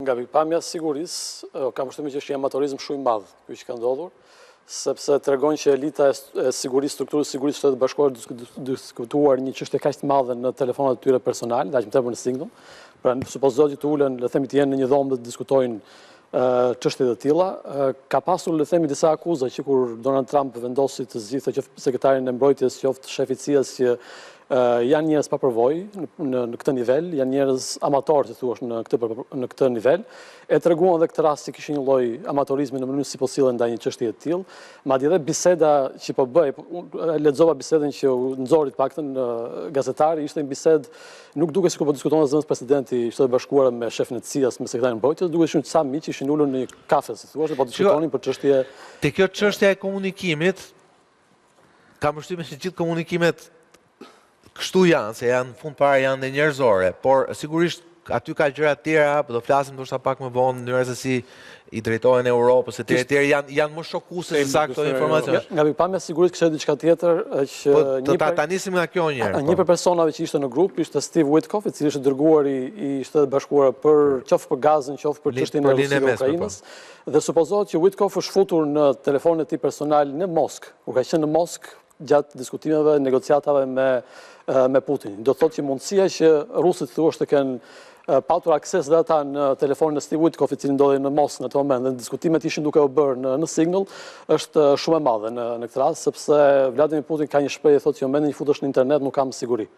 Nga pikpamja sigurisë, kam përshtypjen që është një amatorizëm shumë i madh ky që ka ndodhur, sepse tregon që elita e sigurisë, strukturës sigurisë së Shtetit Bashkuar diskutuar një çështje kaq të madhe në telefonat e tyre personale, aq më tepër në Signal. Pra supozohet që të ulen, le të themi të jenë në një dhomë dhe të diskutojnë çështje të tilla. Ka pasur, le të themi, disa akuza që kur Donald Trump vendosi të zgjidhte qoftë sekretarin e mbrojtjes, qoftë shefi i CIA-s që janë njerëz pa përvojë në këtë nivel, janë njerëz amatorë, si thuaç, në këtë nivel. E treguan edhe këtë rast se kishin një lloj amatorizmi në mënyrën si po sillen ndaj një çështjeje të tillë. Madje edhe biseda që po bëj, lexova bisedën që u nxori të paktën gazetari, ishte një bisedë, nuk duket sikur po diskuton zëvendës presidenti i Shtetit Bashkuar me shefin e CIA-s, me sekretarin e mbrojtjes, duket shumë ca miq ishin ulur në një kafe, si thuaç, po diskutonin për çështje. Te kjo çështja e komunikimit, kam përshtypjen se gjithë komunikimet kështu janë, se janë fund para janë dhe njerëzore, por sigurisht aty ka gjëra të tjera, do flasim ndoshta pak më vonë në mënyrë se si i drejtohen Europës, e tjerë janë më shokuese se sa këto informacione. Nga pikpamja sigurisht kishte diçka tjetër që ta nisim nga kjo njëherë. Një për personave që ishte në grup ishte Steve Witkoff, i cili ishte dërguar i Shtetit Bashkuar qoftë për gazin, qoftë për çështjen e Rusisë dhe Ukrainës. Dhe supozohet që Witkoff është futur në telefonin e tij personal në Moskë, ku ka qenë në Moskë gjatë diskutimeve, negociatave me Putin. Do thotë që mundësia që rusët thuaç të kenë patur akses dhe ata në telefonin e Steve Witkoff, i cili ndodhej në Moskë në atë moment, dhe diskutimet ishin duke u bërë në Signal, është shumë e madhe në këtë rast, sepse Vladimir Putin ka një shprehje, thotë që në momentin që futesh në internet nuk kam siguri.